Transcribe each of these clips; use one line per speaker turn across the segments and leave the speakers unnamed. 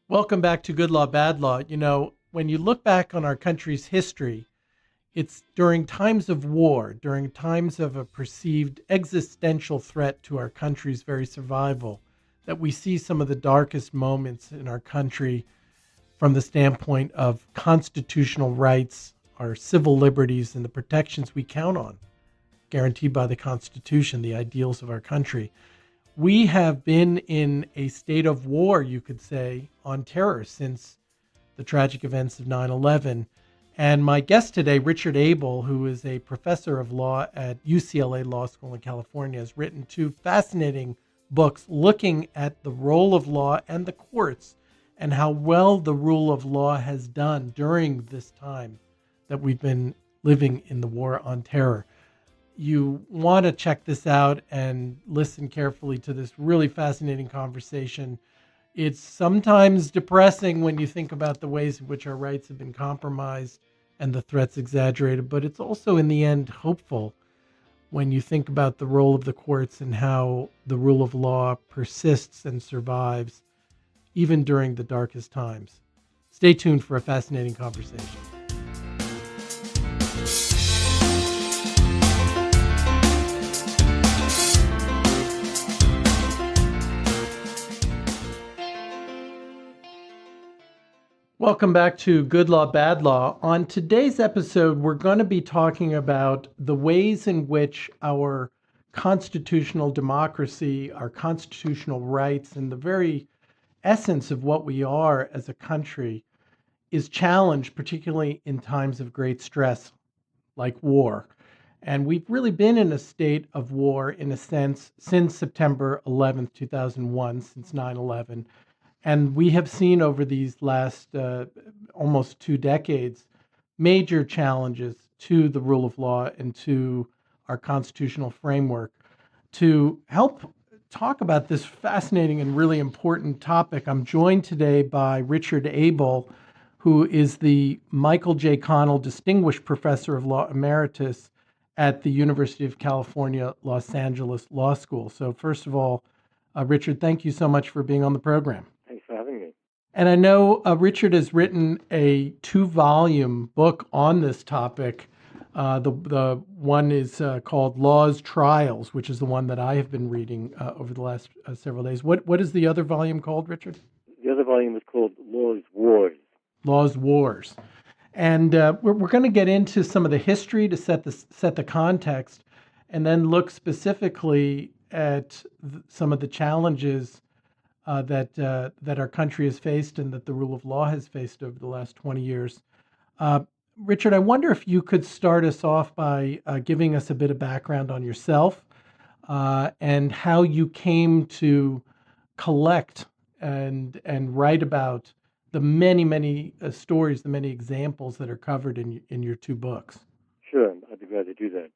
Welcome back to Good Law, Bad Law. When you look back on our country's history, it's during times of war, during times of a perceived existential threat to our country's very survival, that we see some of the darkest moments in our country from the standpoint of constitutional rights, our civil liberties, and the protections we count on, guaranteed by the Constitution, the ideals of our country. We have been in a state of war, you could say, on terror since the tragic events of 9/11. And my guest today, Richard Abel, who is a professor of law at UCLA Law School in California, has written two fascinating books looking at the role of law and the courts and how well the rule of law has done during this time that we've been living in the war on terror. You want to check this out and listen carefully to this really fascinating conversation. It's sometimes depressing when you think about the ways in which our rights have been compromised and the threats exaggerated, but it's also in the end hopeful when you think about the role of the courts and how the rule of law persists and survives even during the darkest times. Stay tuned for a fascinating conversation. Welcome back to Good Law, Bad Law. On today's episode, we're going to be talking about the ways in which our constitutional democracy, our constitutional rights, and the very essence of what we are as a country is challenged, particularly in times of great stress like war. And we've really been in a state of war, in a sense, since September 11th, 2001, since 9/11. And we have seen over these last almost 2 decades major challenges to the rule of law and to our constitutional framework. To help talk about this fascinating and really important topic, I'm joined today by Richard Abel, who is the Michael J. Connell Distinguished Professor of Law Emeritus at the University of California, Los Angeles Law School. So first of all, Richard, thank you so much for being on the program.
Thanks for having me.
And I know Richard has written a 2-volume book on this topic. The one is called Law's Trials, which is the one that I have been reading over the last several days. What is the other volume called, Richard?
The other volume is called Law's Wars.
Law's Wars. And we're going to get into some of the history to set the context, and then look specifically at some of the challenges that our country has faced and that the rule of law has faced over the last 20 years. Richard, I wonder if you could start us off by giving us a bit of background on yourself and how you came to collect and write about the many stories, the many examples that are covered in your 2 books.
Sure, I'd be glad to do that.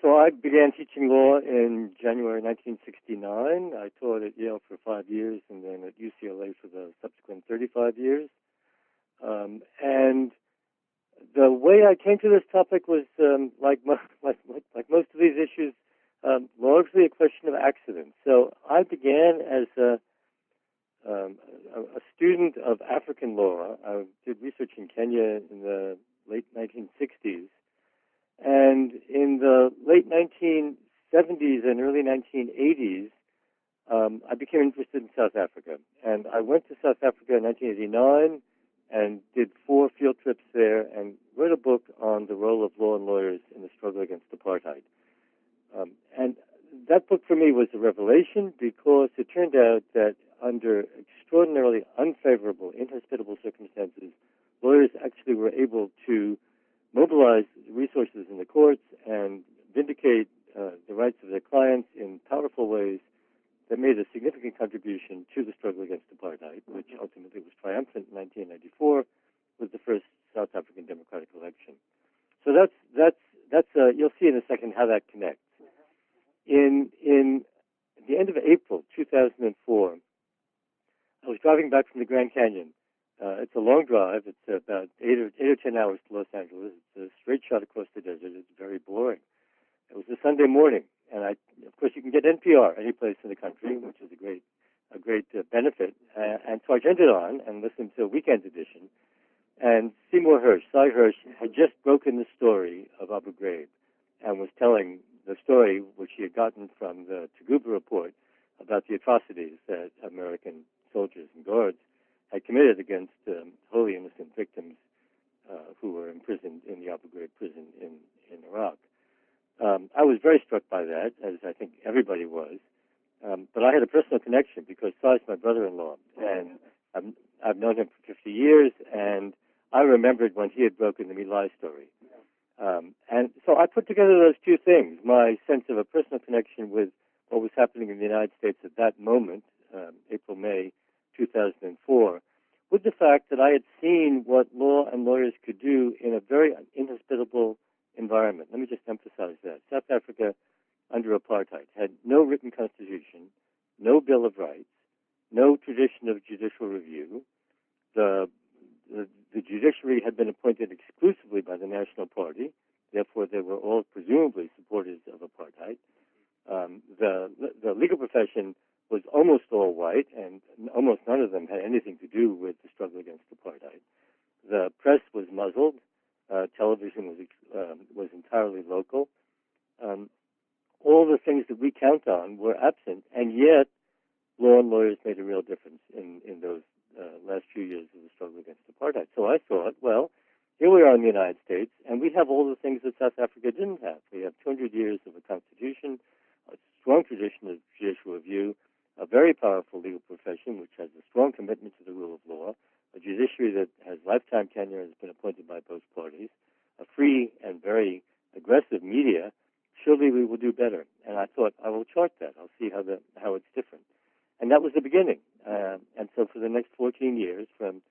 So I began teaching law in January 1969. I taught at Yale for 5 years and then at UCLA for the subsequent 35 years. And the way I came to this topic was, like most of these issues, largely a question of accident. So I began as a student of African law. I did research in Kenya in the late 1960s. And in the late 1970s and early 1980s, I became interested in South Africa. And I went to South Africa in 1989 and did 4 field trips there and wrote a book on the role of law and lawyers in the struggle against apartheid. And that book for me was a revelation because it turned out that under extraordinarily unfavorable, inhospitable circumstances, lawyers actually were able to mobilize resources in the courts and vindicate the rights of their clients in powerful ways that made a significant contribution to the struggle against apartheid, which ultimately was triumphant in 1994 with the first South African democratic election. So that's you'll see in a second how that connects. In the end of April 2004, I was driving back from the Grand Canyon. It's a long drive. It's about 8 or 10 hours to Los Angeles. It's a straight shot across the desert. It's very boring. It was a Sunday morning, and of course, you can get NPR any place in the country, which is a great a great benefit. And so I turned it on and listened to a weekend edition. And Cy Hirsch, had just broken the story of Abu Ghraib and was telling the story which he had gotten from the Taguba report about the atrocities that American soldiers and guards had committed against wholly innocent victims who were imprisoned in the Abu Ghraib prison in Iraq. I was very struck by that, as I think everybody was. But I had a personal connection because Cy's my brother-in-law, and I've known him for 50 years, and I remembered when he had broken the My Lai story. And so I put together those two things, my sense of a personal connection with what was happening in the United States at that moment, April, May 2004, with the fact that I had seen what law and lawyers could do in a very inhospitable environment. Let me just emphasize that. South Africa, under apartheid, had no written constitution, no Bill of Rights, no tradition of judicial review. The judiciary had been appointed exclusively by the National Party. Therefore, they were all presumably supporters of apartheid. The legal profession was almost all white, and almost none of them had anything to do with the struggle against apartheid. The press was muzzled. Television was entirely local. All the things that we count on were absent, and yet law and lawyers made a real difference in those last few years of the struggle against apartheid. So I thought, well, here we are in the United States, and we have all the things that South Africa didn't have. We have 200 years of a constitution, a strong tradition of judicial review, a very powerful legal profession which has a strong commitment to the rule of law, a judiciary that has lifetime tenure and has been appointed by both parties, a free and very aggressive media. Surely we will do better. And I thought, I will chart that. I'll see how it's different. And that was the beginning. And so for the next 14 years, from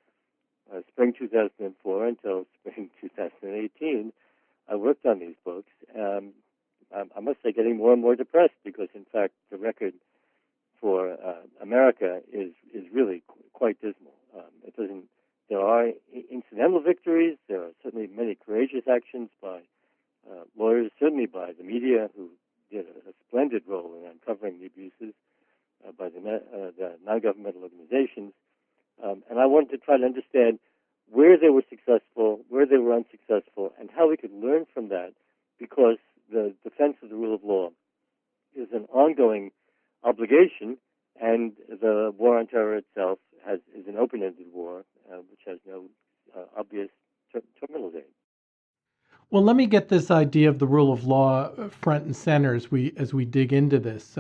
spring 2004 until spring 2018, I worked on these books. I must say, getting more and more depressed because, in fact, the record for America is really quite dismal. It doesn't. There are incidental victories. There are certainly many courageous actions by lawyers, certainly by the media, who did a splendid role in uncovering the abuses, by the non-governmental organizations. And I wanted to try to understand where they were successful, where they were unsuccessful, and how we could learn from that, because the defense of the rule of law is an ongoing obligation, and the war on terror itself is an open-ended war, which has no obvious terminal date.
Well, let me get this idea of the rule of law front and center as we dig into this.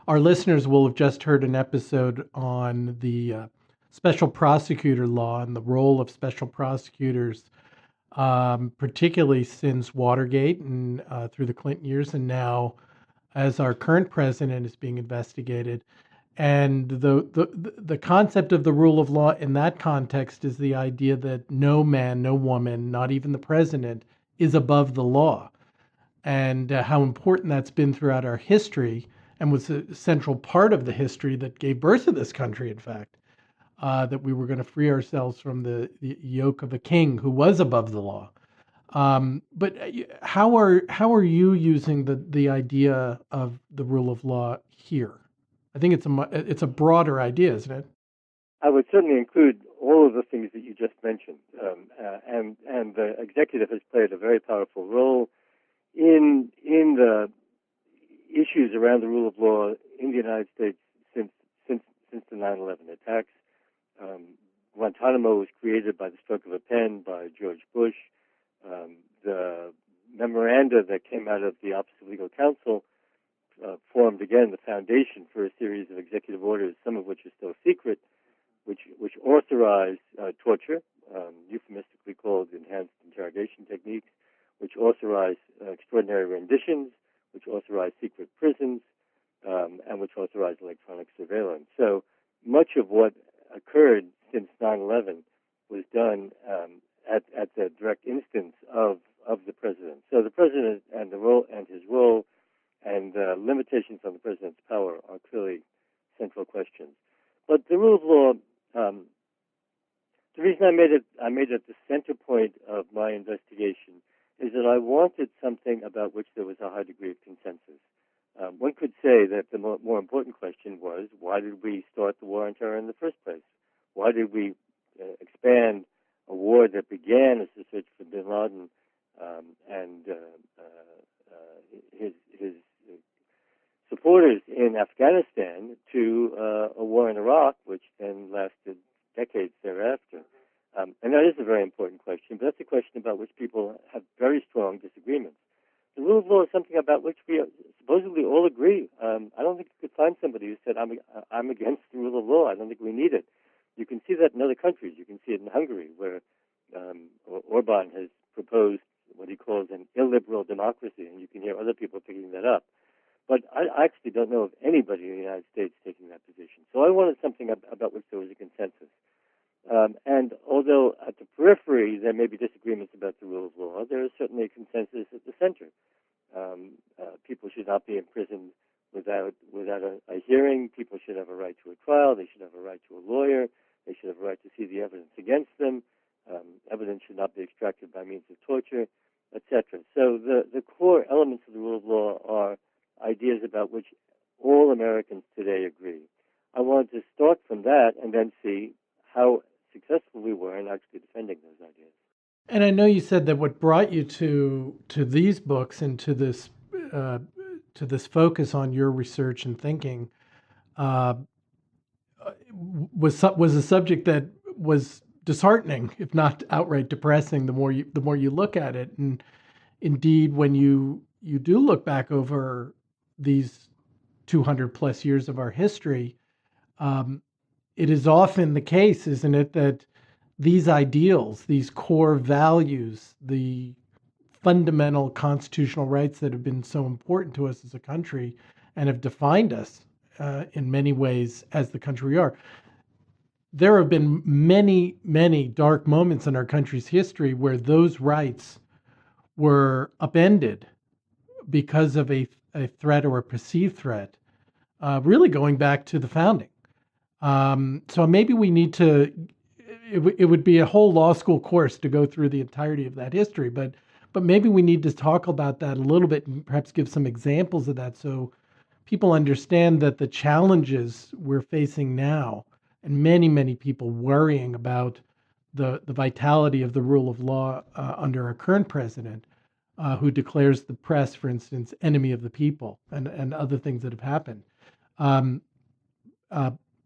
Our listeners will have just heard an episode on the special prosecutor law and the role of special prosecutors, particularly since Watergate and through the Clinton years, and now as our current president is being investigated. And the concept of the rule of law in that context is the idea that no man, no woman, not even the president, is above the law, and how important that's been throughout our history and was a central part of the history that gave birth to this country, in fact, that we were going to free ourselves from the yoke of a king who was above the law. But how are you using the idea of the rule of law here? I think it's a broader idea, isn't it?
I would certainly include all of the things that you just mentioned, and the executive has played a very powerful role in the issues around the rule of law in the United States since the 9/11 attacks. Guantanamo was created by the stroke of a pen by George Bush. The memoranda that came out of the Office of Legal Counsel formed again the foundation for a series of executive orders, some of which are still secret, which authorized torture, euphemistically called enhanced interrogation techniques, which authorized extraordinary renditions, which authorized secret prisons, and which authorized electronic surveillance. So much of what occurred since 9/11 was done at the direct instance of the president. So the president and his role and limitations on the president's power are clearly central questions. But the rule of law, the reason I made it the center point of my investigation is that I wanted something about which there was a high degree of consensus. One could say that the more important question was, why did we start the war on terror in the first place? Why did we expand a war that began as a search for bin Laden and his supporters in Afghanistan to a war in Iraq, which then lasted decades thereafter? And that is a very important question, but that's a question about which people have very strong disagreements. The rule of law is something about which we supposedly all agree. I don't think you could find somebody who said, I'm against the rule of law. I don't think we need it. You can see that in other countries. You can see it in Hungary, where Orban has proposed what he calls an illiberal democracy, and you can hear other people picking that up. But I actually don't know of anybody in the United States taking that position. So I wanted something about which there was a consensus. And although at the periphery there may be disagreements about the rule of law, there is certainly a consensus at the center. People should not be imprisoned without a hearing. People should have a right to a trial. They should have a right to a lawyer. They should have a right to see the evidence against them. Evidence should not be extracted by means of torture, etc. So the core elements of the rule of law are ideas about which all Americans today agree. I wanted to start from that and then see how successful we were in actually defending those ideas.
And I know you said that what brought you to these books and to this focus on your research and thinking was a subject that was disheartening, if not outright depressing. The more you look at it, and indeed, when you do look back over these 200 plus years of our history, it is often the case, isn't it, that these ideals, these core values, the fundamental constitutional rights that have been so important to us as a country and have defined us in many ways as the country we are. There have been many, many dark moments in our country's history where those rights were upended because of a threat or a perceived threat, really going back to the founding. So maybe we need to, it would be a whole law school course to go through the entirety of that history, but maybe we need to talk about that a little bit and perhaps give some examples of that so people understand that the challenges we're facing now, and many, many people worrying about the vitality of the rule of law under our current president, who declares the press, for instance, enemy of the people, and other things that have happened.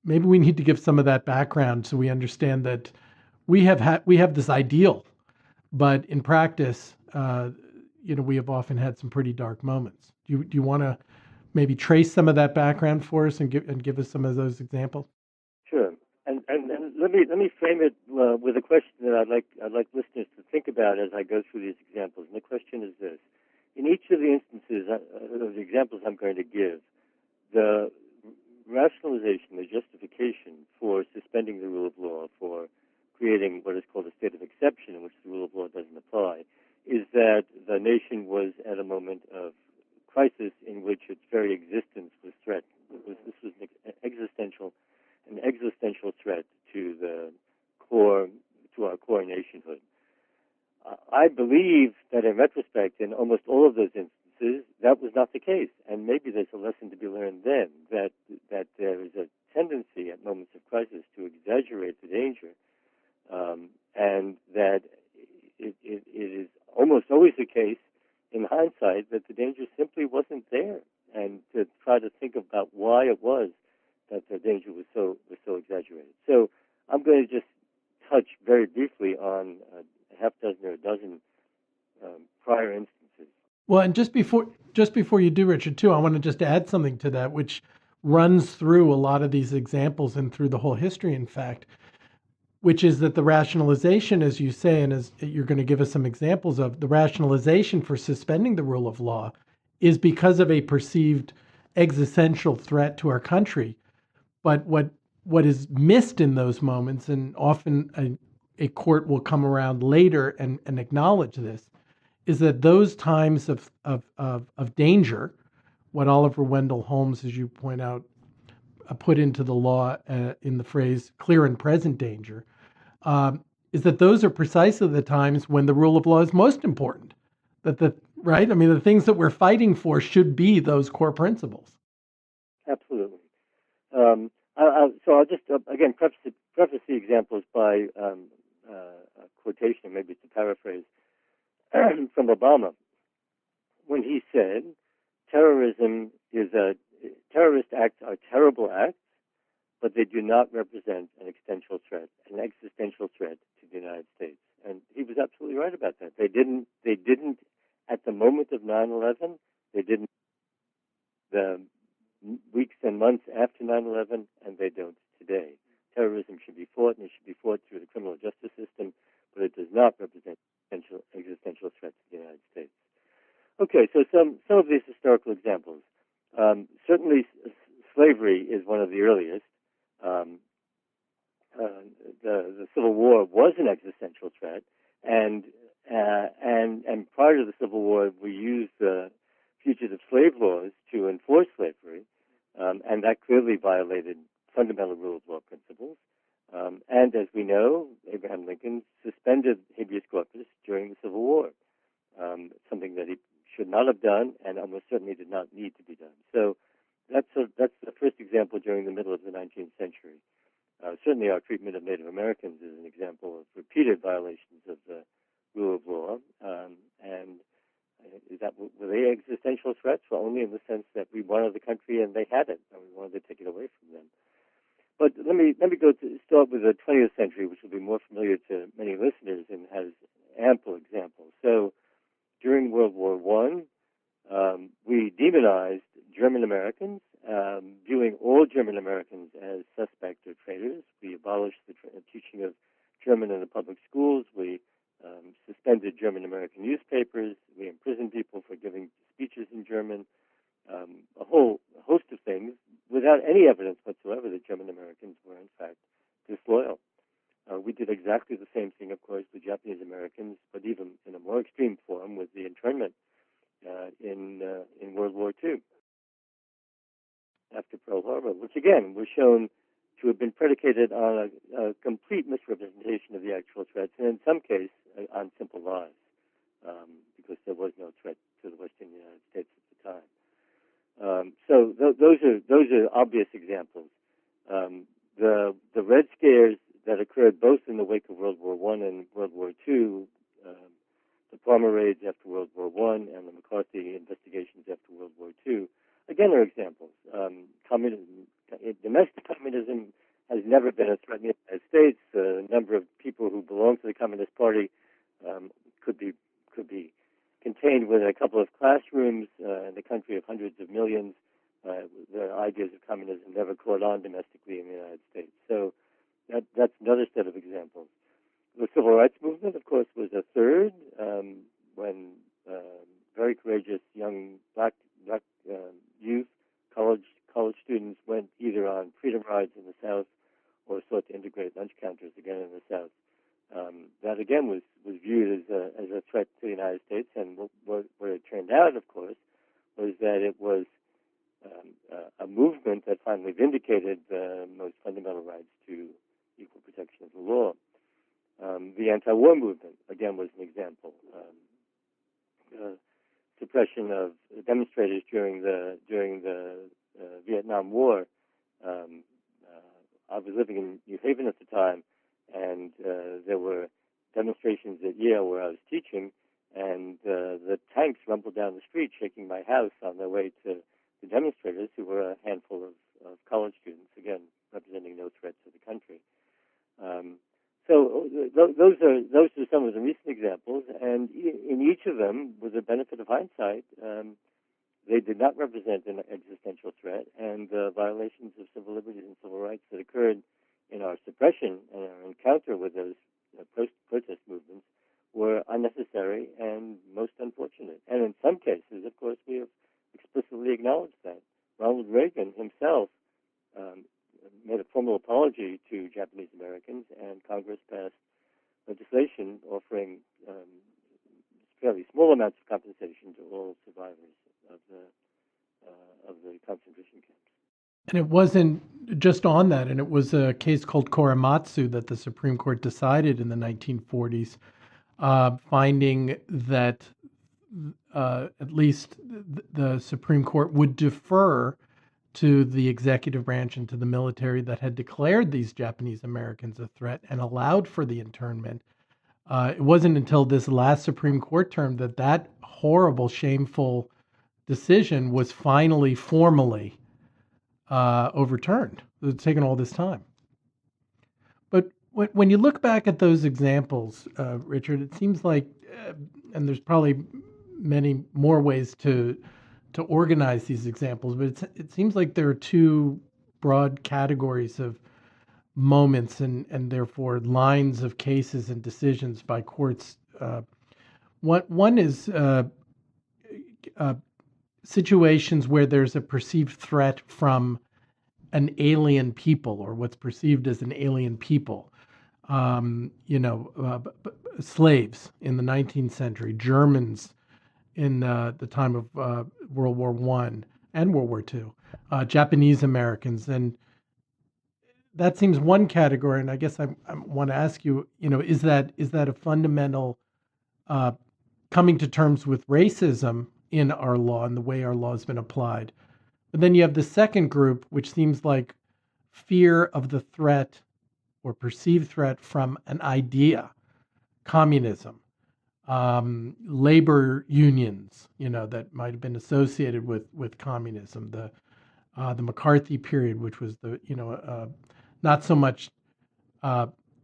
Maybe we need to give some of that background so we understand that we have this ideal, but in practice, we have often had some pretty dark moments. Do you want to maybe trace some of that background for us and give us some of those examples?
Sure. And let me frame it with a question that I'd like listeners to think about as I go through these examples. And the question is this: in each of the instances of the examples I'm going to give, the rationalization, the justification for suspending the rule of law, for creating what is called a state of exception in which the rule of law doesn't apply, is that the nation was at a moment of crisis in which its very existence was threatened. This was an existential threat to our core nationhood. I believe that in retrospect, in almost all of those instances, that was not the case, and maybe there's a lesson to be learned then that there is a tendency at moments of crisis to exaggerate the danger, and that it is almost always the case in hindsight that the danger simply wasn't there, and to try to think about why it was that the danger was so exaggerated. So I'm going to just touch very briefly on a half dozen or a dozen prior instances.
Well, and just before you do, Richard, too, I want to just add something to that, which runs through a lot of these examples and through the whole history, in fact, which is that the rationalization, as you say, and as you're going to give us some examples of, the rationalization for suspending the rule of law is because of a perceived existential threat to our country. But what is missed in those moments, and often a court will come around later and acknowledge this, is that those times of danger, what Oliver Wendell Holmes, as you point out, put into the law in the phrase clear and present danger, is that those are precisely the times when the rule of law is most important. That right? I mean, the things that we're fighting for should be those core principles.
Absolutely. So I'll just, again, preface the examples by a quotation, maybe it's a paraphrase, from Obama, when he said, terrorist acts are terrible acts, but they do not represent an existential threat to the United States. And he was absolutely right about that. They didn't, at the moment of 9/11, they didn't the weeks and months after 9/11, and they don't today. Terrorism should be fought, and it should be fought through the criminal justice system, but it does not represent existential threat to the United States. Okay, so some of these historical examples. Certainly, slavery is one of the earliest. Um, the Civil War was an existential threat, and prior to the Civil War, we used the fugitive slave laws to enforce slavery, and that clearly violated fundamental rule of law principles. And as we know, Abraham Lincoln suspended habeas corpus during the Civil War, something that he should not have done, and almost certainly did not need to be done. So that's the first example during the middle of the 19th century. Certainly, our treatment of Native Americans is an example of repeated violations of the rule of law. And were they existential threats? Well, only in the sense that we wanted the country and they had it, and we wanted to take it away from them. But let me start with the 20th century, which will be more familiar to many listeners and has ample examples. So, during World War I, we demonized German Americans, viewing all German Americans as suspect or traitors. We abolished the teaching of German in the public schools. We suspended German American newspapers. We imprisoned people for giving speeches in German. A whole host of things without any evidence whatsoever that German Americans were, in fact, disloyal. We did exactly the same thing, of course, with Japanese Americans, but even in a more extreme form with the internment in World War II after Pearl Harbor, which again was shown to have been predicated on a complete misrepresentation of the actual threats, and in some cases on simple lies, because there was no threat to the Western United States at the time. So those are obvious examples. The Red Scares that occurred both in the wake of World War I and World War II, the Palmer raids after World War I and the McCarthy investigations after World War II, again are examples. Domestic communism has never been a threat in the United States. The number of people who belong to the Communist Party could be contained within a couple of classrooms in a country of hundreds of millions. The ideas of communism never caught on domestically in the United States. So that's another set of examples. The Civil Rights Movement, of course, was a third, when very courageous young black youth, college students went either on freedom rides in the South or sought to integrate lunch counters again in the South. That again was viewed as a threat to the United States, and what it turned out, of course, was that it was a movement that finally vindicated the most fundamental rights to equal protection of the law. The anti-war movement, again, was an example. Suppression of demonstrators during the Vietnam War. I was living in New Haven at the time, and there were demonstrations at Yale where I was teaching, and the tanks rumbled down the street, shaking my house on their way to the demonstrators, who were a handful of college students, again representing no threat to the country. So those are some of the recent examples, and in each of them, with the benefit of hindsight, they did not represent an existential threat, and the violations of civil liberties and civil rights that occurred in our suppression and our encounter with those protest movements were unnecessary and most unfortunate. And in some cases, of course, we have explicitly acknowledged that. Ronald Reagan himself made a formal apology to Japanese Americans, and Congress passed legislation offering fairly small amounts of compensation to all survivors of the concentration camps.
And it wasn't just on that, and it was a case called Korematsu that the Supreme Court decided in the 1940s, finding that at least the Supreme Court would defer to the executive branch and to the military that had declared these Japanese Americans a threat and allowed for the internment. It wasn't until this last Supreme Court term that that horrible, shameful decision was finally formally overturned. It's taken all this time. But when you look back at those examples, Richard, it seems like, and there's probably many more ways to organize these examples, but it seems like there are two broad categories of moments and therefore lines of cases and decisions by courts. One is situations where there's a perceived threat from an alien people or what's perceived as an alien people. Slaves in the 19th century, Germans in the time of World War I and World War II, Japanese Americans. And that seems one category. And I guess I want to ask you, is that a fundamental coming to terms with racism in our law and the way our law has been applied? But then you have the second group, which seems like fear of the threat or perceived threat from an idea, communism, labor unions, that might have been associated with communism, the McCarthy period, which was not so much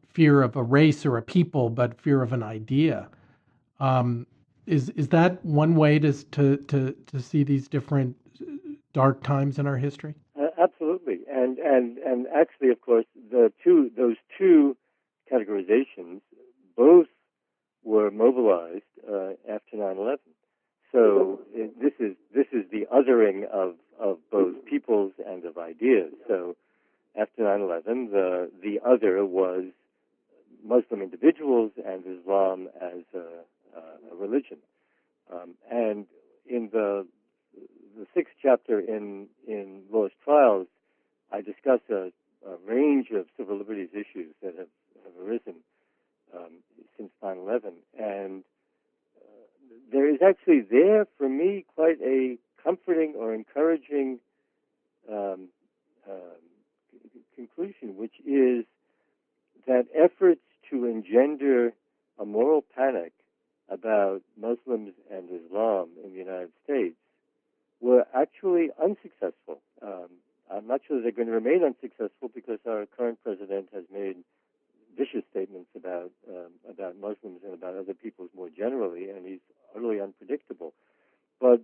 fear of a race or a people, but fear of an idea. Is that one way to see these different dark times in our history?
Absolutely, and actually, of course, those two categorizations both were mobilized after 9/11. So this is the othering of both peoples and of ideas. So after 9/11, the other was Muslim individuals and Islam as a religion. And in the sixth chapter in Law's Trials, I discuss a range of civil liberties issues that have arisen since 9/11. And there is actually there, for me, quite a comforting or encouraging conclusion, which is that efforts to engender a moral panic about Muslims and Islam in the United States were actually unsuccessful. I'm not sure they're going to remain unsuccessful because our current president has made vicious statements about Muslims and about other peoples more generally, and he's utterly unpredictable. But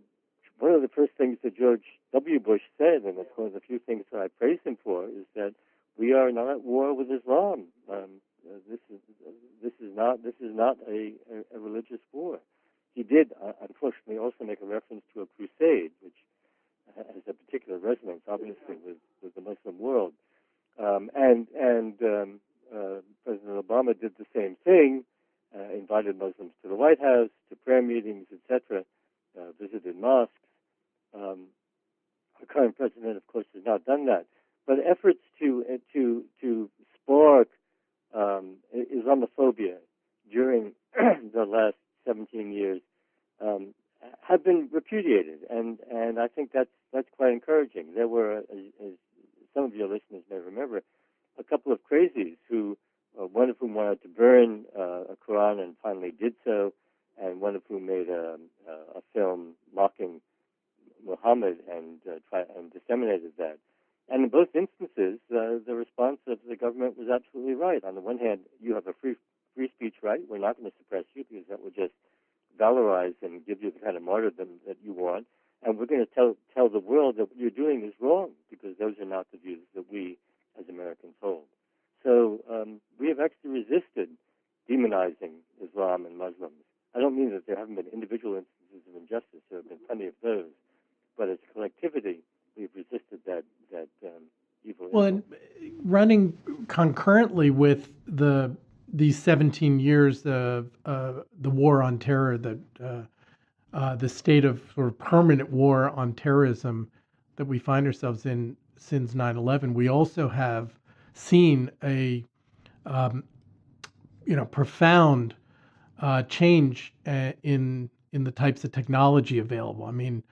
one of the first things that George W. Bush said, and it's one of the few things that I praise him for, is that we are not at war with Islam. This is not a religious war. He did, unfortunately, also make a reference to a crusade, which has a particular resonance, obviously, with the Muslim world. President Obama did the same thing, invited Muslims to the White House, to prayer meetings, etc., visited mosques. The current president, of course, has not done that. But efforts to spark Islamophobia during the last 17 years have been repudiated, and I think that's quite encouraging. There were, as some of your listeners may remember, a couple of crazies who, one of whom wanted to burn a Quran and finally did so, and one of whom made a film mocking Muhammad and disseminated that. And in both instances, the response of the government was absolutely right. On the one hand, you have a free speech right. We're not going to suppress you because that will just valorize and give you the kind of martyrdom that you want. And we're going to tell the world that what you're doing is wrong because those are not the views that we as Americans hold. So we have actually resisted demonizing Islam and Muslims. I don't mean that there haven't been individual instances of injustice. There have been plenty of those. But as a collectivity, we've resisted that evil.
Well, and running concurrently with these 17 years of the war on terror, the state of sort of permanent war on terrorism that we find ourselves in since 9/11, we also have seen a profound change in in the types of technology available. I mean,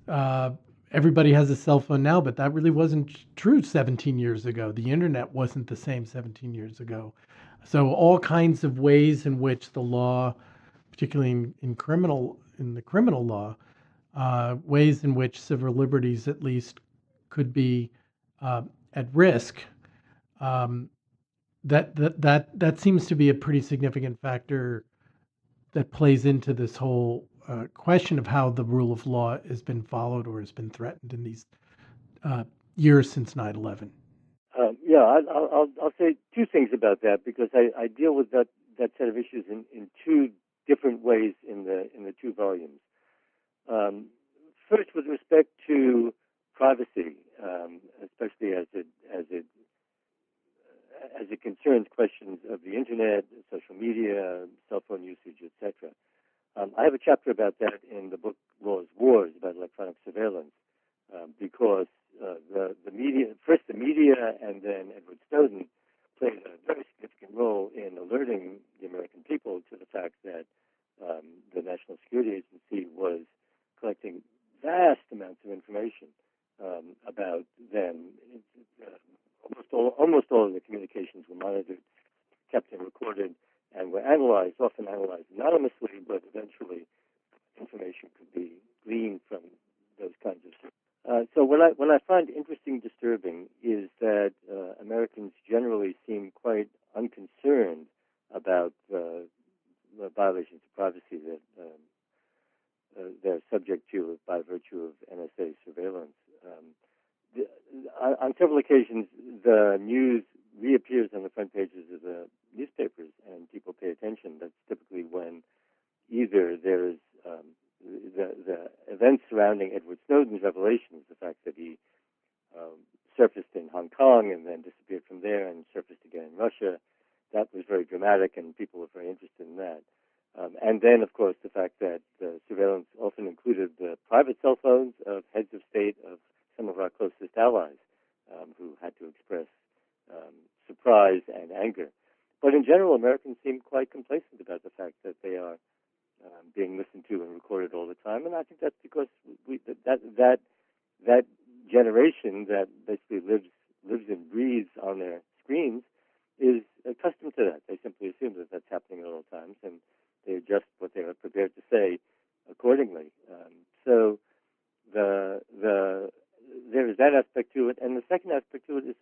uh, everybody has a cell phone now, but that really wasn't true 17 years ago. The internet wasn't the same 17 years ago. So all kinds of ways in which the law, particularly in the criminal law, ways in which civil liberties at least could be uh, at risk. Um, that seems to be a pretty significant factor that plays into this whole question of how the rule of law has been followed or has been threatened in these uh, years since 9/11.
Yeah, I'll say two things about that because I deal with that set of issues in two different ways in the two volumes. Um, First, with respect to privacy, especially as it concerns questions of the internet, social media, cell phone usage, etc. I have a chapter about that in the book Law's Wars about electronic surveillance, because the media, first the media, and then Edward Snowden played a very significant role in alerting the American people to the fact that the National Security Agency was collecting vast amounts of information about them. Almost all of the communications were monitored, kept and recorded, and were analyzed, often analyzed anonymously, but eventually information could be gleaned from those kinds of things. So what I find interesting, disturbing, is that Americans generally seem quite unconcerned about the violations of privacy that they're subject to by virtue of NSA surveillance. On several occasions, the news reappears on the front pages of the newspapers, and people pay attention. That's typically when either there is the events surrounding Edward Snowden's revelations, the fact that he surfaced in Hong Kong and then disappeared from there and surfaced again in Russia. That was very dramatic, and people were very interested in that. And then, of course, the fact that the surveillance often included the private cell phones of heads of state of some of our closest allies, who had to express surprise and anger. But in general, Americans seem quite complacent about the fact that they are being listened to and recorded all the time, and I think that's because that generation that basically lives and breathes on their screens is accustomed to that. They simply assume that that's happening at all times, and they adjust what they are prepared to say accordingly. So there is that aspect to it, and the second aspect to it is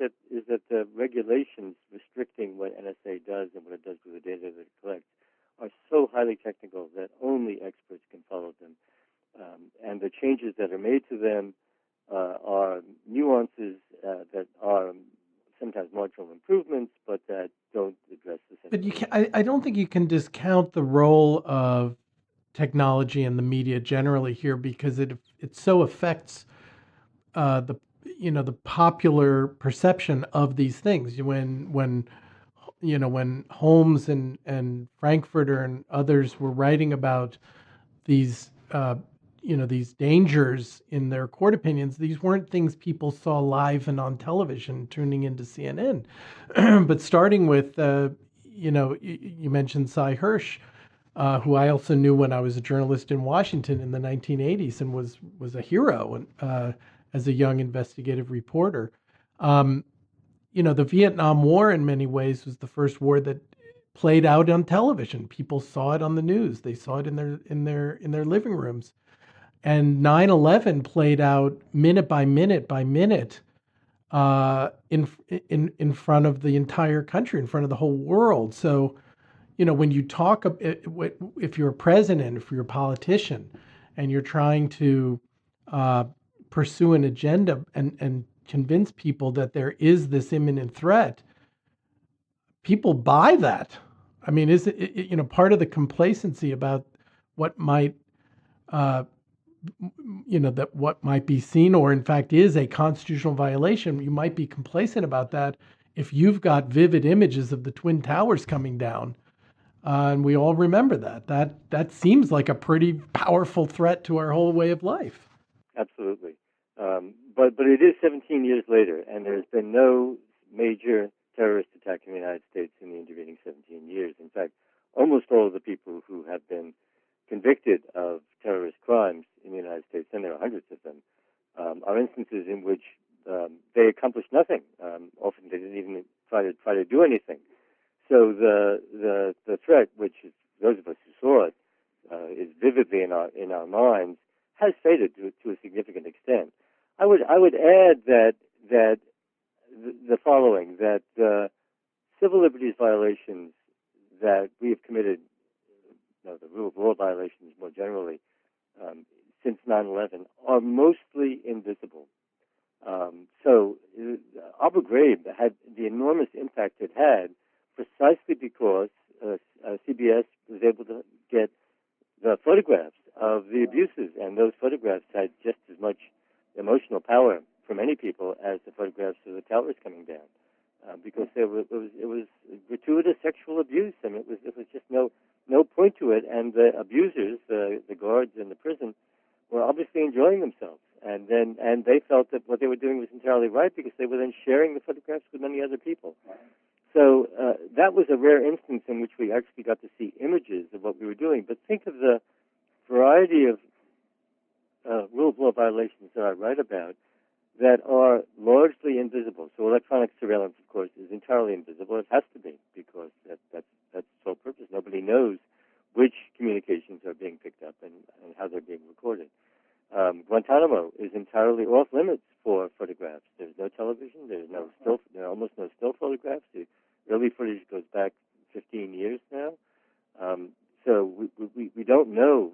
that the regulations restricting what NSA does and what it does with the data that it collects are so highly technical that only experts can follow them, and the changes that are made to them are nuances that are sometimes marginal improvements, but that don't address the
But
central
you can,
issue.
I don't think you can discount the role of technology and the media generally here because it so affects the the popular perception of these things. When Holmes and Frankfurter and others were writing about these these dangers in their court opinions, these weren't things people saw live and on television tuning into CNN. But starting with you mentioned Cy Hirsch, who I also knew when I was a journalist in Washington in the 1980s and was a hero as a young investigative reporter. Um, the Vietnam War in many ways was the first war that played out on television. People saw it on the news. They saw it in their living rooms. And 9/11 played out minute by minute by minute in front of the entire country, in front of the whole world. So, when you talk, if you're a president, if you're a politician, and you're trying to uh, pursue an agenda and convince people that there is this imminent threat, people buy that. I mean, is it part of the complacency about what might uh, that what might be seen or in fact is a constitutional violation? You might be complacent about that if you've got vivid images of the Twin Towers coming down. And we all remember that. That seems like a pretty powerful threat to our whole way of life.
Absolutely. But it is 17 years later, and there's been no major terrorist attack in the United States in the intervening 17 years. In fact, almost all of the people who have been convicted of So the threat, which is, those of us who saw it, is vividly in our minds, has faded to a significant extent. I would add that the following, that civil liberties violations that we have committed, the rule of law violations more generally, since 9/11, are mostly invisible. So Abu Ghraib had the enormous impact it had precisely because CBS was able to get the photographs of the abuses, and those photographs had just as much emotional power for many people as the photographs of the towers coming down, because it was gratuitous sexual abuse. I mean, it was just no point to it, and the abusers, the guards in the prison, were obviously enjoying themselves, and they felt that what they were doing was entirely right because they were then sharing the photographs with many other people. So that was a rare instance in which we actually got to see images of what we were doing. But think of the variety of rule of law violations that I write about that are largely invisible. So electronic surveillance, of course, is entirely invisible. It has to be, because that's its sole purpose. Nobody knows which communications are being picked up and how they're being recorded. Guantanamo is entirely off limits for photographs. There's no television. There are almost no still photographs. The early footage goes back 15 years now. So we don't know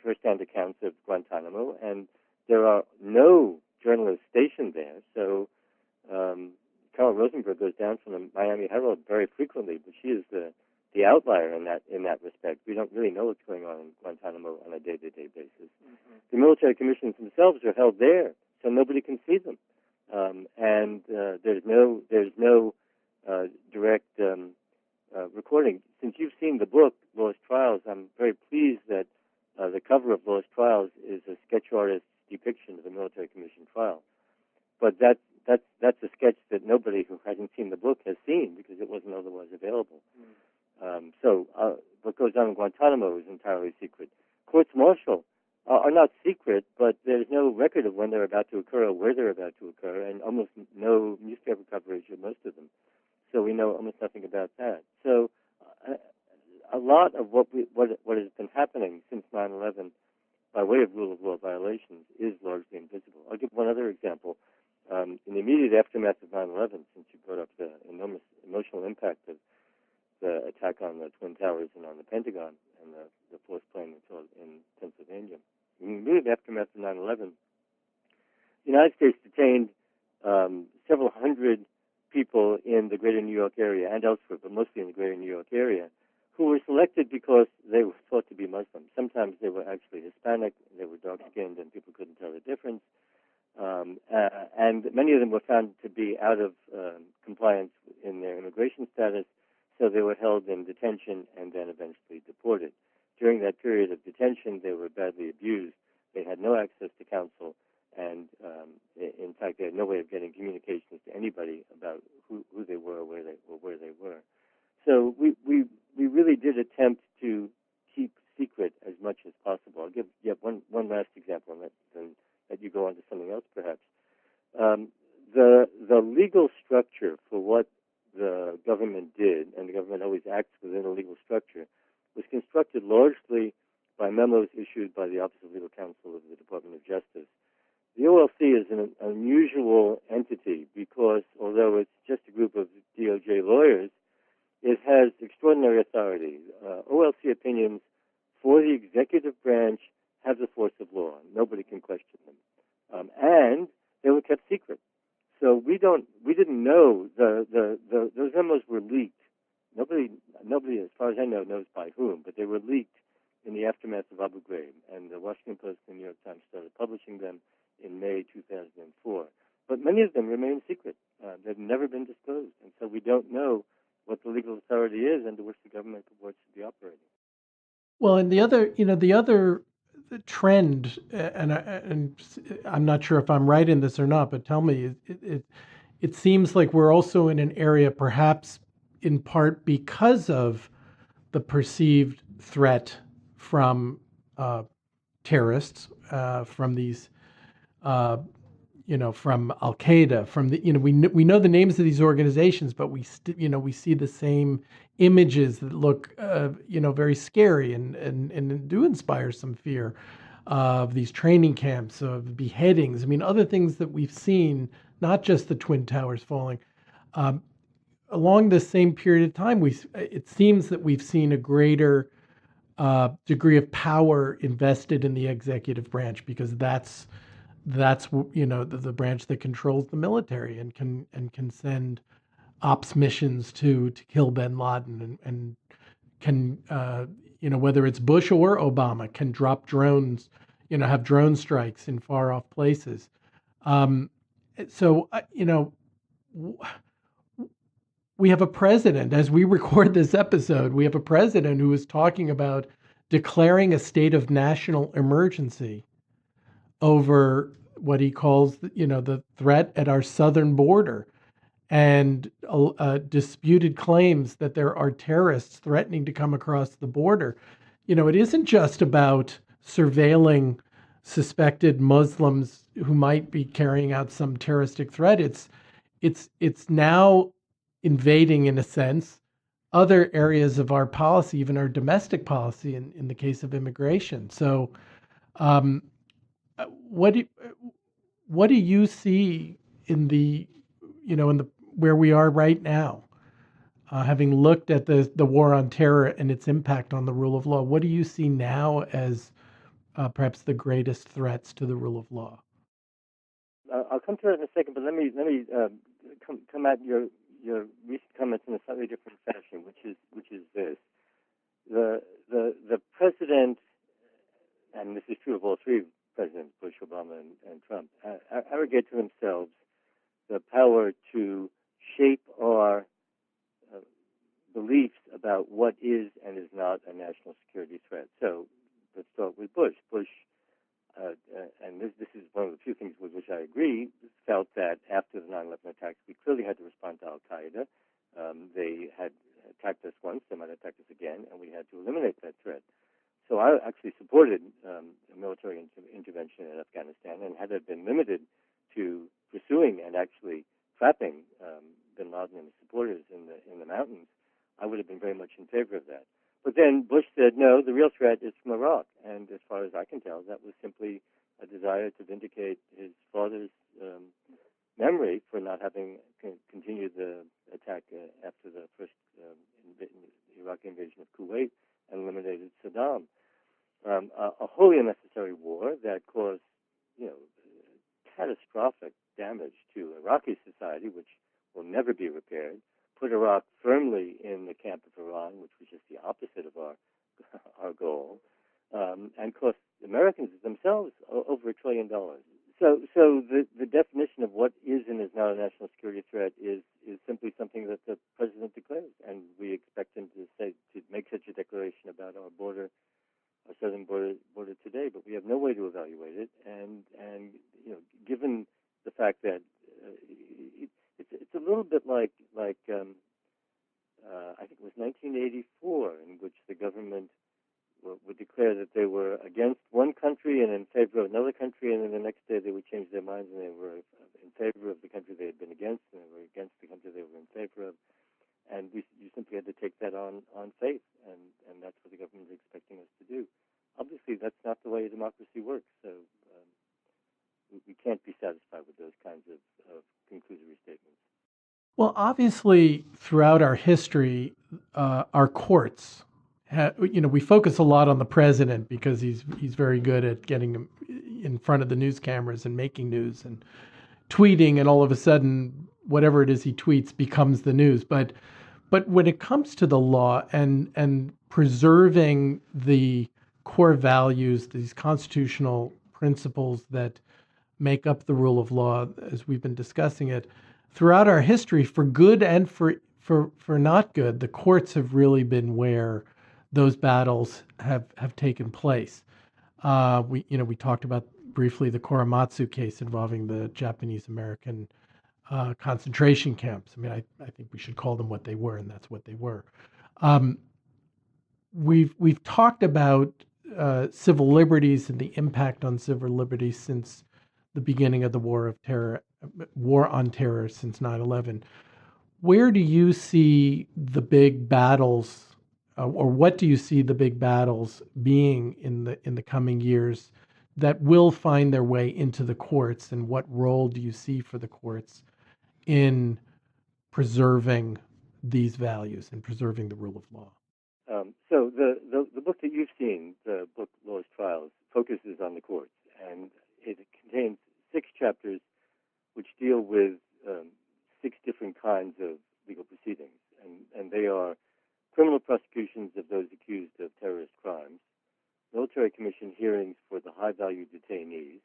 first-hand accounts of Guantanamo, and there are no journalists stationed there. So Carol Rosenberg goes down from the Miami Herald very frequently, but she is the outlier in that respect. We don't really know what's going on in Guantanamo on a day-to-day basis. Mm-hmm. The military commissions themselves are held there, so nobody can see them, and there's no direct recording. Since you've seen the book Lost Trials, I'm very pleased that the cover of Lost Trials is a sketch artist's depiction of a military commission trial. But that's a sketch that nobody who hasn't seen the book has seen because it wasn't otherwise available. So what goes on in Guantanamo is entirely secret. Courts martial are not secret, but there's no record of when they're about to occur or where they're about to occur, and almost no newspaper coverage of most of them. So we know almost nothing about that. So a lot of what has been happening since 9/11 by way of rule of law violations is largely invisible. I'll give one other example. In the immediate aftermath of 9/11, since you brought up the enormous emotional impact of the attack on the Twin Towers and on the Pentagon and the fourth plane in Pennsylvania. In the immediate aftermath of 9/11, the United States detained several hundred people in the greater New York area and elsewhere, but mostly in the greater New York area, who were selected because they were thought to be Muslim. Sometimes they were actually Hispanic, they were dark-skinned, and people couldn't tell the difference. And many of them were found to be out of compliance in their immigration status, so they were held in detention and then eventually deported. During that period of detention, they were badly abused. They had no access to counsel, and in fact, they had no way of getting communications to anybody about who they were or where they were. So we really did attempt to keep secret as much as possible. I'll give one last example, and then let you go on to something else, perhaps. The legal structure for what the government did, and the government always acts within a legal structure, was constructed largely by memos issued by the Office of Legal Counsel of the Department of Justice. The OLC is an unusual entity because, although it's just a group of DOJ lawyers, it has extraordinary authority. OLC opinions for the executive branch have the force of law. Nobody can question them. And they were kept secret. So we didn't know those memos were leaked. Nobody, as far as I know, knows by whom, but they were leaked in the aftermath of Abu Ghraib, and the Washington Post and the New York Times started publishing them in May 2004. But many of them remain secret. They've never been disclosed, and so we don't know what the legal authority is under which the government purports to be operating.
Well, and the other trend, and I'm not sure if I'm right in this or not, but tell me, it seems like we're also in an area, perhaps in part because of the perceived threat from terrorists, from these from Al Qaeda, from the, we know the names of these organizations, but we see the same images that look, very scary and do inspire some fear of these training camps, of beheadings. I mean, other things that we've seen, not just the Twin Towers falling. Um, Along the same period of time, it seems that we've seen a greater degree of power invested in the executive branch, because that's the branch that controls the military and can send ops missions to kill bin Laden, and can whether it's Bush or Obama, can drop drones, have drone strikes in far off places. Um, so we have a president, as we record this episode, we have a president who is talking about declaring a state of national emergency over what he calls, the threat at our southern border, and disputed claims that there are terrorists threatening to come across the border. It isn't just about surveilling suspected Muslims who might be carrying out some terroristic threat. It's now invading, in a sense, other areas of our policy, even our domestic policy, in the case of immigration. So, um, what do what do you see in the in the where we are right now, having looked at the war on terror and its impact on the rule of law? What do you see now as perhaps the greatest threats to the rule of law?
I'll come to that in a second, but let me come at your recent comments in a slightly different fashion, which is this: the president, and this is true of all three presidents, Bush, Obama, and Trump, arrogate to themselves the power to shape our beliefs about what is and is not a national security threat. So let's start with Bush. Bush, and this is one of the few things with which I agree, felt that after the 9/11 attacks, we clearly had to respond to Al Qaeda. They had attacked us once; they might attack us again, and we had to eliminate that threat. So I actually supported a military intervention in Afghanistan, and had it been limited to pursuing and actually trapping bin Laden and his supporters in the mountains, I would have been very much in favor of that. But then Bush said, no, the real threat is from Iraq. And as far as I can tell, that was simply a desire to vindicate his father's memory for not having continued the attack after the first Iraqi invasion of Kuwait and eliminated Saddam. A wholly unnecessary war that caused, catastrophic damage to Iraqi society, which will never be repaired, put Iraq firmly in the camp of Iran, which was just the opposite of our goal, and cost Americans themselves over $1 trillion. So the definition of what is and is not a national security threat is simply something that the president declares, and we expect him to make such a declaration about our southern border today. But we have no way to evaluate it, and given the fact that it's a little bit like I think it was 1984, in which the government would declare that they were against one country and in favor of another country, and then the next day they would change their minds and they were in favor of the country they had been against, and they were against the country they were in favor of. And you simply had to take that on faith, and that's what the government is expecting us to do. Obviously, that's not the way a democracy works, so we can't be satisfied with those kinds of conclusory statements.
Well, obviously, throughout our history, our courts, we focus a lot on the president because he's very good at getting in front of the news cameras and making news and tweeting, and all of a sudden, whatever it is he tweets becomes the news. But when it comes to the law and preserving the core values, these constitutional principles that make up the rule of law, as we've been discussing it, throughout our history, for good and for not good, the courts have really been where those battles have taken place. We talked about briefly the Korematsu case involving the Japanese American concentration camps. I mean, I think we should call them what they were, and that's what they were. We've talked about civil liberties and the impact on civil liberties since the beginning of the war on terror since 9/11. Where do you see the big battles, or what do you see the big battles being in the coming years that will find their way into the courts, and what role do you see for the courts in preserving these values and preserving the rule of law?
So the book that you've seen, the book Law's Trials, focuses on the courts, and it contains 6 chapters which deal with 6 different kinds of legal proceedings, and they are criminal prosecutions of those accused of terrorist crimes, military commission hearings for the high-value detainees,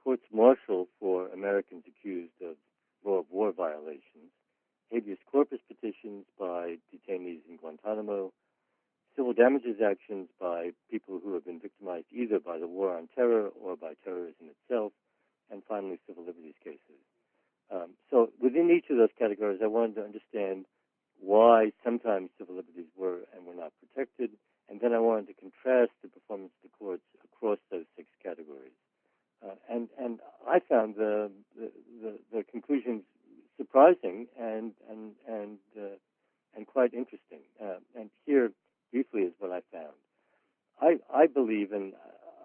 courts martial for Americans accused of law of war violations, habeas corpus petitions by detainees in Guantanamo, civil damages actions by people who have been victimized either by the war on terror or by terrorism itself, and finally civil liberties cases. So within each of those categories, I wanted to understand why sometimes civil liberties were and were not protected, and then I wanted to contrast the performance of the courts across those 6 categories. And I found the conclusions surprising and quite interesting. And here briefly is what I found. I believe, and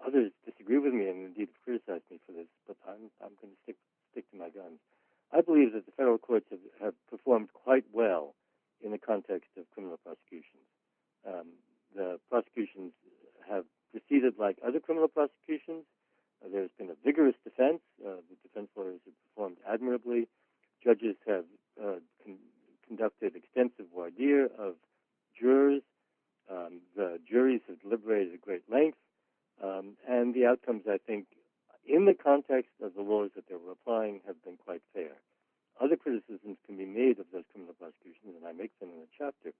others disagree with me and indeed have criticized me for this, but I'm going to stick to my guns. I believe that the federal courts have performed quite well in the context of criminal prosecutions. The prosecutions have proceeded like other criminal prosecutions. There's been a vigorous defense. The defense lawyers have performed admirably. Judges have conducted extensive voir dire of jurors. The juries have deliberated at great length. And the outcomes, I think, in the context of the laws that they were applying, have been quite fair. Other criticisms can be made of those criminal prosecutions, and I make them in the chapter,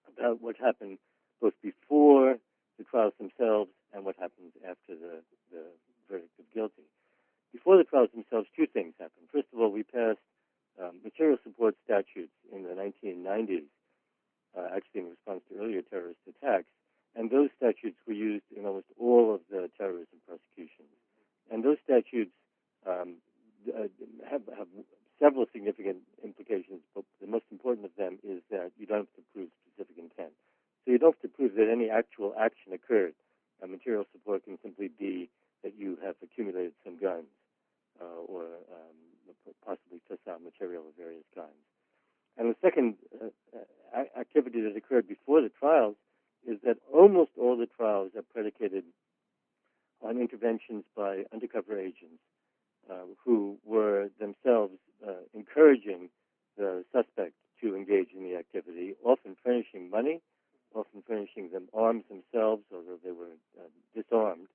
about what happened both before the trials themselves and what happens after the verdict of guilty. Before the trials themselves, 2 things happened. First of all, we passed material support statutes in the 1990s, actually in response to earlier terrorist attacks, and those statutes were used in almost all of the terrorism prosecutions. And those statutes have several significant implications, but the most important of them is that you don't have to prove specific intent. So you don't have to prove that any actual action occurred. Material support can simply be that you have accumulated some guns or possibly fissile material of various kinds. And the second activity that occurred before the trials is that almost all the trials are predicated on interventions by undercover agents who were themselves encouraging the suspect to engage in the activity, often furnishing money, often furnishing them arms themselves, although they were disarmed,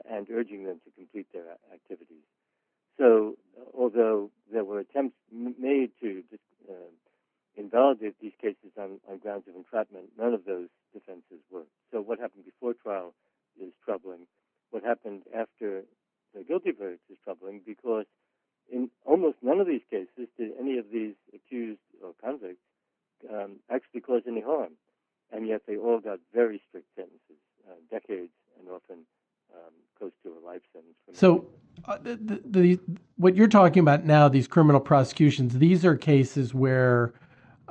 and urging them to complete their activities. So, although there were attempts made to invalidate these cases on grounds of entrapment, none of those defenses worked. So what happened before trial is troubling. What happened after the guilty verdict is troubling, because in almost none of these cases did any of these accused or convicts actually cause any harm. And yet they all got very strict sentences, decades and often close to a life sentence.
So what you're talking about now, these criminal prosecutions, these are cases where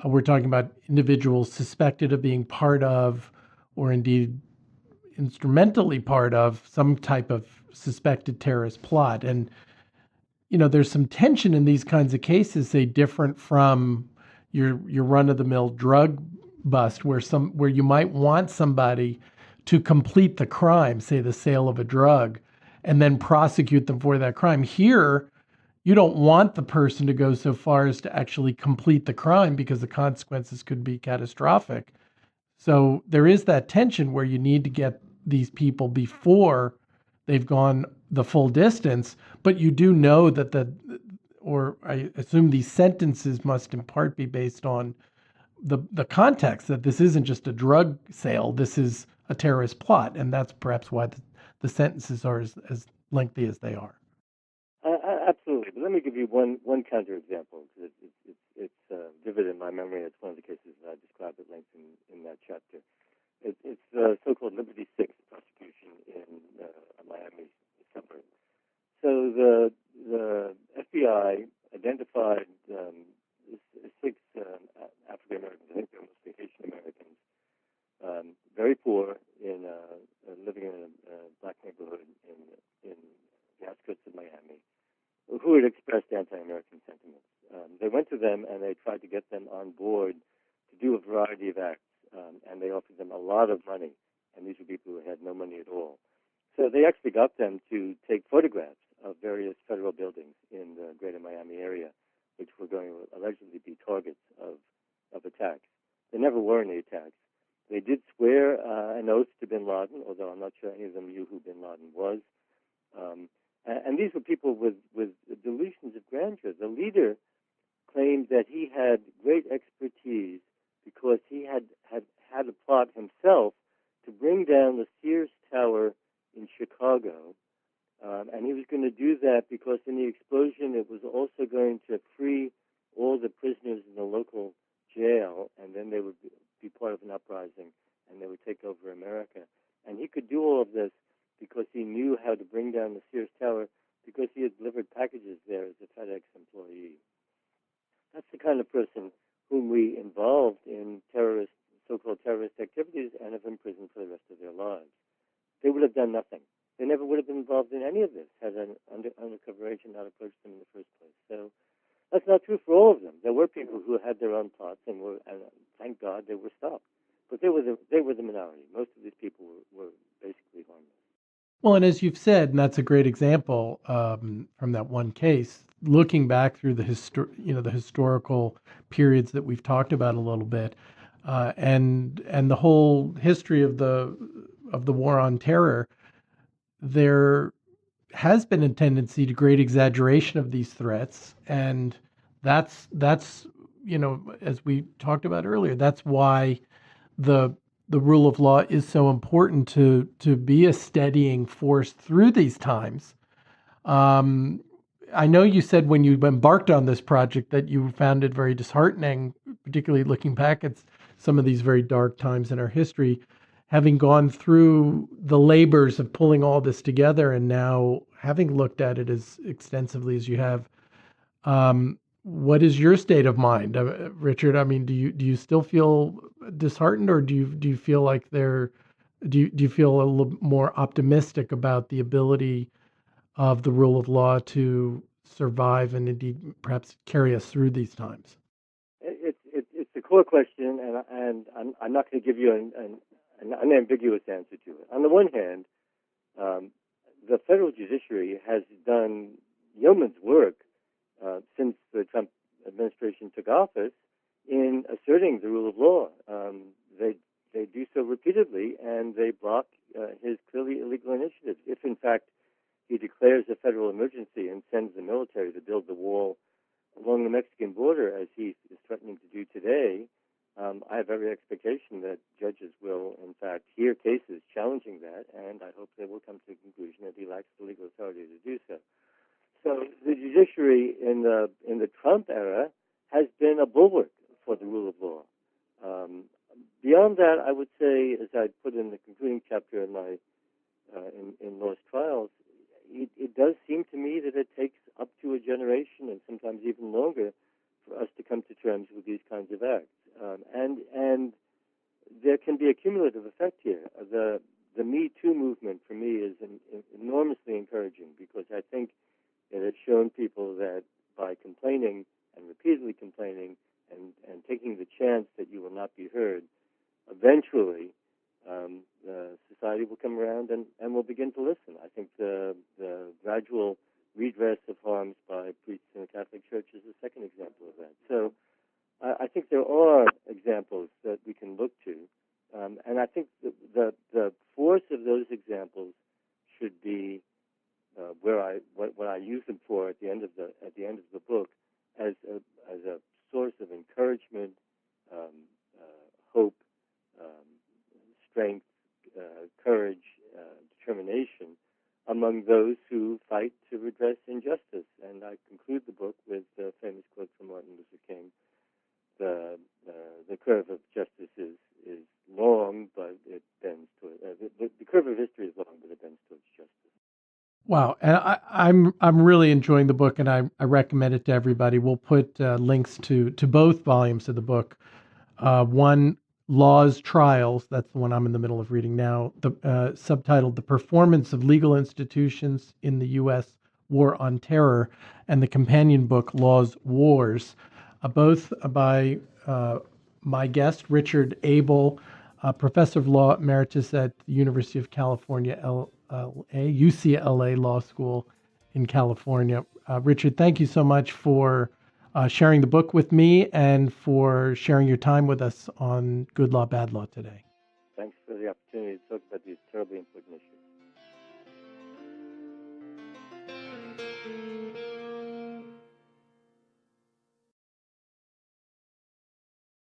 we're talking about individuals suspected of being part of, or indeed instrumentally part of, some type of suspected terrorist plot. And, there's some tension in these kinds of cases, say, different from your run-of-the-mill drug bust, where you might want somebody to complete the crime, say the sale of a drug, and then prosecute them for that crime. Here, you don't want the person to go so far as to actually complete the crime, because the consequences could be catastrophic. So there is that tension where you need to get these people before they've gone the full distance, but you do know that I assume these sentences must in part be based on the context, that this isn't just a drug sale, this is a terrorist plot, and that's perhaps why the sentences are as lengthy as they are.
Absolutely, but let me give you one counterexample, because it's vivid in my memory. It's one of the cases that I described at length in that chapter. It's the so-called Liberty 6 prosecution in a Miami suburb. So very poor, living in a black neighborhood in the outskirts of Miami, who had expressed anti-American sentiments. They went to them and they tried to get them on board to do a variety of acts, and they offered them a lot of money, and these were people who had no money at all. So they actually got them to take photographs of various federal buildings in the greater Miami area, which were going to allegedly be targets of attacks. There never were any attacks. They did swear an oath to bin Laden, although I'm not sure any of them knew who bin Laden was. And these were people with delusions of grandeur. The leader claimed that he had great expertise because he had a plot himself to bring down the Sears Tower in Chicago. And he was going to do that because in the explosion it was also going to free all the prisoners in the local jail, and then they would be part of an uprising, and they would take over America. And he could do all of this because he knew how to bring down the Sears Tower, because he had delivered packages there as a FedEx employee. That's the kind of person whom we involved in so-called terrorist activities and have imprisoned for the rest of their lives. They would have done nothing. They never would have been involved in any of this had an undercover agent not approached them in the first place. So that's not true for all of them. There were people who had their own plots and thank God, they were stopped. But they were the minority. Most of these people were basically harmless.
Well, and as you've said, and that's a great example from that one case, looking back through the historical periods that we've talked about a little bit, and the whole history of the war on terror, there has been a tendency to great exaggeration of these threats, and that's as we talked about earlier, that's why the rule of law is so important to be a steadying force through these times. I know you said when you embarked on this project that you found it very disheartening, particularly looking back at some of these very dark times in our history, having gone through the labors of pulling all this together and now having looked at it as extensively as you have. What is your state of mind, Richard? I mean, do you still feel disheartened, or do you feel like do you feel a little more optimistic about the ability of the rule of law to survive and indeed perhaps carry us through these times?
It's a core question, and I'm not going to give you an unambiguous answer to it. On the one hand, the federal judiciary has done yeoman's work since the Trump administration took office in asserting the rule of law. They do so repeatedly, and they block his clearly illegal initiatives. If, in fact, he declares a federal emergency and sends the military to build the wall along the Mexican border, as he is threatening to do today, I have every expectation that judges will, in fact, hear cases challenging that, and I hope they will come to the conclusion that he lacks the legal authority to do so. So the judiciary in the Trump era has been a bulwark for the rule of law. Beyond that, I would say, as I put in the concluding chapter in my in Law's Trials, it does seem to me that it takes up to a generation and sometimes even longer for us to come to terms with these kinds of acts. And there can be a cumulative effect here. The Me Too movement for me is enormously encouraging, because I think it has shown people that by complaining and repeatedly complaining and taking the chance that you will not be heard, eventually society will come around and will begin to listen. I think the gradual redress of harms by priests in the Catholic Church is the second example of that. So I think there are examples that we can look to, and I think the force of those examples should be what I use them for at the end of the book as a source of encouragement, hope, strength, courage, determination among those who fight to redress injustice. And I conclude the book with the famous quote from Martin Luther King: "The curve of justice is long, but it bends toward the curve of history is long, but it bends towards justice."
Wow, and I'm really enjoying the book, and I recommend it to everybody. We'll put links to both volumes of the book. One Law's Trials. That's the one I'm in the middle of reading now. Subtitled "The Performance of Legal Institutions in the U.S. War on Terror," and the companion book "Law's Wars," both by my guest Richard Abel, professor of law emeritus at the University of California, UCLA Law School in California. Richard, thank you so much for sharing the book with me and for sharing your time with us on Good Law, Bad Law today.
Thanks for the opportunity to talk about these terribly important